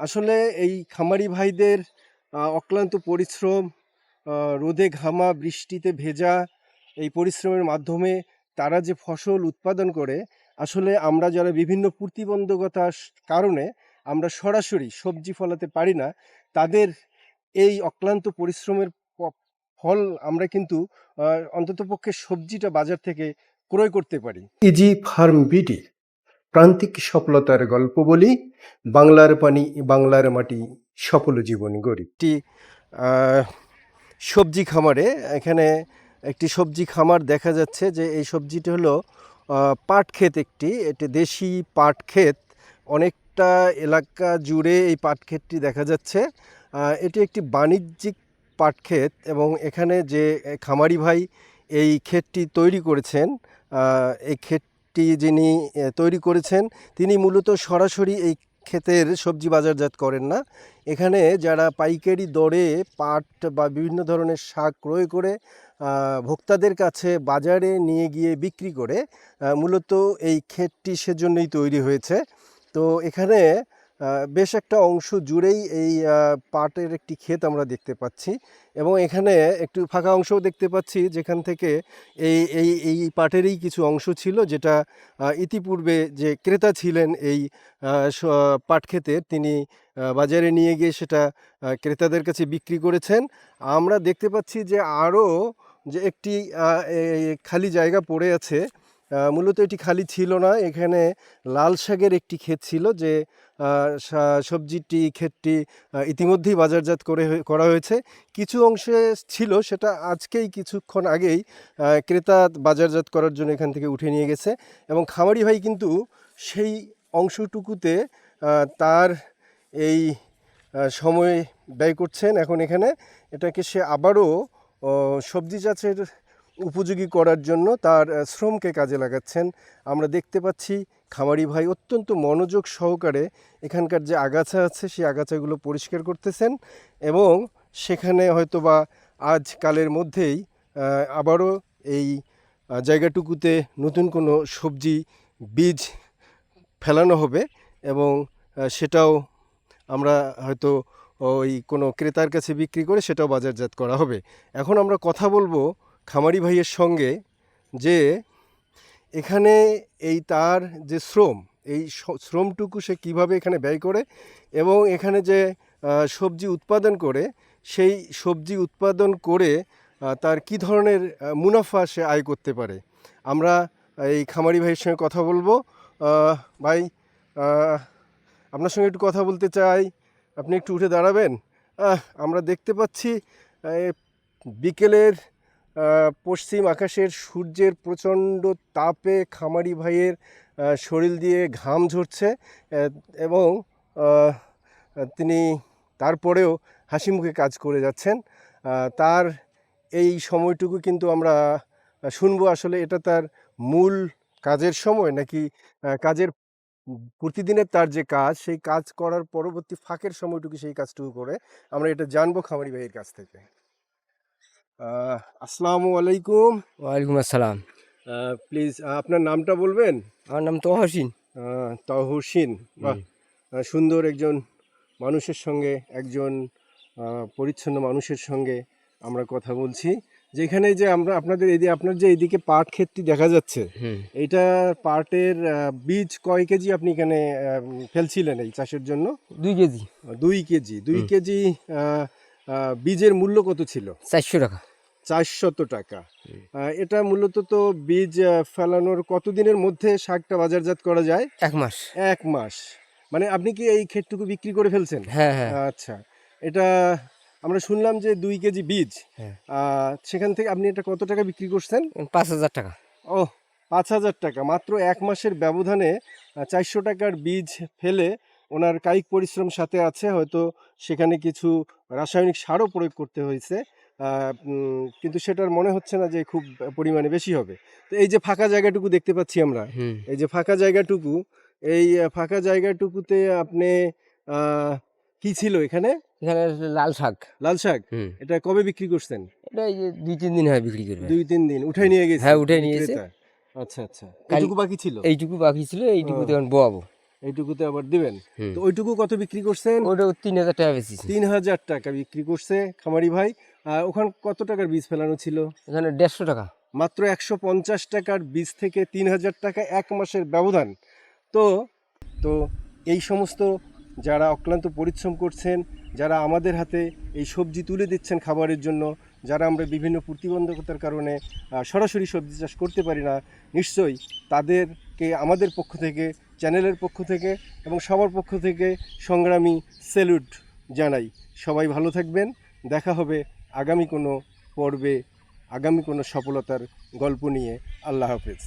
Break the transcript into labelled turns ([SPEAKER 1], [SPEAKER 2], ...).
[SPEAKER 1] আসলে এই খামারি ভাইদের অক্লান্ত পরিশ্রম, রোদে ঘামা, বৃষ্টিতে ভেজা এই পরিশ্রমের মাধ্যমে তারা যে ফসল উৎপাদন করে, আসলে আমরা যারা বিভিন্ন প্রতিবন্ধকতার কারণে আমরা সরাসরি সবজি ফলাতে পারি না, তাদের এই অক্লান্ত পরিশ্রমের প ফল আমরা কিন্তু অন্ততপক্ষে সবজিটা বাজার থেকে ক্রয় করতে পারি। ইজি ফার্ম বিডি প্রান্তিক সফলতার গল্প বলি, বাংলার পানি বাংলার মাটি, সফল জীবন গড়ি। একটি সবজি খামারে, এখানে একটি সবজি খামার দেখা যাচ্ছে যে এই সবজিটি হলো পাট ক্ষেত, এটি দেশি পাট ক্ষেত। অনেকটা এলাকা জুড়ে এই পাট ক্ষেতটি দেখা যাচ্ছে। এটি একটি বাণিজ্যিক পাট ক্ষেত এবং এখানে যে খামারি ভাই এই ক্ষেতটি তৈরি করেছেন, এই ক্ষেতটি যিনি তৈরি করেছেন তিনি মূলত সরাসরি এই ক্ষেতের সবজি বাজারজাত করেন না। এখানে যারা পাইকারি দরে পাট বা বিভিন্ন ধরনের শাক ক্রয় করে ভোক্তাদের কাছে বাজারে নিয়ে গিয়ে বিক্রি করে, মূলত এই ক্ষেতটি সেজন্যই তৈরি হয়েছে। তো এখানে বেশ একটা অংশ জুড়েই এই পাটের একটি ক্ষেত আমরা দেখতে পাচ্ছি এবং এখানে একটু ফাঁকা অংশও দেখতে পাচ্ছি, যেখান থেকে এই পাটেরই কিছু অংশ ছিল যেটা ইতিপূর্বে যে ক্রেতা ছিলেন এই পাট ক্ষেতের, তিনি বাজারে নিয়ে গিয়ে সেটা ক্রেতাদের কাছে বিক্রি করেছেন। আমরা দেখতে পাচ্ছি যে আরও যে একটি খালি জায়গা পড়ে আছে। মূলত এটি খালি ছিল না, এখানে লাল শাকের একটি ক্ষেত ছিল, যে সবজিটি ক্ষেতটি ইতিমধ্যেই বাজারজাত করা হয়েছে। কিছু অংশে ছিল, সেটা আজকেই কিছুক্ষণ আগেই ক্রেতা বাজারজাত করার জন্য এখান থেকে উঠে নিয়ে গেছে এবং খামারি ভাই কিন্তু সেই অংশটুকুতে তার এই সময় ব্যয় করছেন। এখন এখানে এটাকে সে আবারও সবজি চাষের উপযোগী করার জন্য তার শ্রমকে কাজে লাগাচ্ছেন। আমরা দেখতে পাচ্ছি খামারি ভাই অত্যন্ত মনোযোগ সহকারে এখানকার যে আগাছা আছে সেই আগাছাগুলো পরিষ্কার করতেছেন এবং সেখানে হয়তোবা আজকালের মধ্যেই আবারও এই জায়গাটুকুতে নতুন কোনো সবজি বীজ ফেলানো হবে এবং সেটাও আমরা হয়তো ওই কোনো ক্রেতার কাছে বিক্রি করে সেটাও বাজারজাত করা হবে। এখন আমরা কথা বলবো খামারি ভাইয়ের সঙ্গে যে এখানে এই তার যে শ্রম, এই শ্রমটুকু সে কীভাবে এখানে ব্যয় করে এবং এখানে যে সবজি উৎপাদন করে, সেই সবজি উৎপাদন করে তার কী ধরনের মুনাফা সে আয় করতে পারে। আমরা এই খামারি ভাইয়ের সঙ্গে কথা বলবো। ভাই, আপনার সঙ্গে একটু কথা বলতে চাই, আপনি একটু উঠে দাঁড়াবেন? আমরা দেখতে পাচ্ছি বিকেলের পশ্চিম আকাশের সূর্যের প্রচণ্ড তাপে খামারি ভাইয়ের শরীর দিয়ে ঘাম ঝরছে এবং তিনি তারপরেও হাসি মুখে কাজ করে যাচ্ছেন। তার এই সময়টুকু কিন্তু আমরা শুনবো আসলে এটা তার মূল কাজের সময় নাকি কাজের প্রতিদিনের তার যে কাজ, সেই কাজ করার পরবর্তী ফাঁকের সময়টুকু সেই কাজটুকু করে, আমরা এটা জানবো খামারি ভাইয়ের কাছ থেকে। আসসালামু আলাইকুম।
[SPEAKER 2] ওয়ালাইকুম আসসালাম।
[SPEAKER 1] প্লিজ আপনার নামটা বলবেন?
[SPEAKER 2] আমার নাম তহসিন।
[SPEAKER 1] তহসিন, বাহ! সুন্দর একজন মানুষের সঙ্গে, একজন পরিচ্ছন্ন মানুষের সঙ্গে আমরা কথা বলছি। যেখানে যে আমরা আপনাদের আপনার যে এইদিকে পাট ক্ষেতটি দেখা যাচ্ছে, এইটা পাটের বীজ কয় কেজি আপনি এখানে ফেলছিলেন এই চাষের জন্য?
[SPEAKER 2] 2 কেজি।
[SPEAKER 1] 2 কেজি। 2 কেজি বীজের মূল্য কত ছিল?
[SPEAKER 2] 400 টাকা।
[SPEAKER 1] 400 টাকা। এটা মূলত তো বীজ ফেলানোর কতদিনের মধ্যে শাকটা বাজারজাত করা যায়?
[SPEAKER 2] 1 মাস।
[SPEAKER 1] 1 মাস। মানে আপনি কি এই ক্ষেতটুকু বিক্রি করে ফেলছেন?
[SPEAKER 2] হ্যাঁ, হ্যাঁ।
[SPEAKER 1] আচ্ছা। এটা আমরা শুনলাম যে 2 কেজি বীজ।
[SPEAKER 2] হ্যাঁ।
[SPEAKER 1] সেখান থেকে আপনি এটা কত টাকা বিক্রি করছেন?
[SPEAKER 2] 5,000 টাকা।
[SPEAKER 1] ওহ! 5,000 টাকা। মাত্র 1 মাসের ব্যবধানে 400 টাকার বীজ ফেলে ওনার কায়িক পরিশ্রম সাথে আছে, হয়তো সেখানে কিছু রাসায়নিক সারও প্রয়োগ করতে হয়েছে। কিন্তু সেটার মনে হচ্ছে না যে খুব পরিমাণে বেশি হবে। তো এই যে ফাঁকা জায়গাটুকু দেখতে পাচ্ছি আমরা, এই যে ফাঁকা জায়গাটুকু, এই ফাঁকা জায়গাটুকুতে আপনি কি ছিল এখানে?
[SPEAKER 2] এখানে লাল শাক।
[SPEAKER 1] লাল শাক? এটা কবে বিক্রি করছেন?
[SPEAKER 2] এটা এই যে 2-3 দিন হয় বিক্রি করবে।
[SPEAKER 1] 2-3 দিন উঠায় নিয়ে গেছে?
[SPEAKER 2] হ্যাঁ, উঠায় নিয়ে গেছে।
[SPEAKER 1] আচ্ছা, আচ্ছা। এইটুকু বাকি ছিল?
[SPEAKER 2] এইটুকু বাকি ছিল, এইটুকুতে এখন বোয়াবো।
[SPEAKER 1] এইটুকুতে আবার দিবেন।
[SPEAKER 2] হুম।
[SPEAKER 1] তো ওইটুকু কত বিক্রি করছেন?
[SPEAKER 2] ওটা 3,000 টাকা বেচেছি।
[SPEAKER 1] 3,000 টাকা বিক্রি করছে খামারি ভাই। ওখানে কত টাকার বীজ ফেলানো ছিল?
[SPEAKER 2] এখানে 150 টাকা।
[SPEAKER 1] মাত্র 150 টাকার বীজ থেকে 3,000 টাকা 1 মাসের ব্যবধান। তো তো এই সমস্ত যারা অক্লান্ত পরিশ্রম করছেন, যারা আমাদের হাতে এই সবজি তুলে দিচ্ছেন খাবারের জন্য, যারা আমরা বিভিন্ন প্রতিবন্ধকতার কারণে সরাসরি সবজি চাষ করতে পারি না, নিশ্চয়ই তাদেরকে আমাদের পক্ষ থেকে, চ্যানেলের পক্ষ থেকে এবং সবার পক্ষ থেকে সংগ্রামী স্যালুট জানাই। সবাই ভালো থাকবেন। দেখা হবে আগামী কোনো পর্বে, আগামী কোনো সফলতার গল্প নিয়ে। আল্লাহ হাফেজ।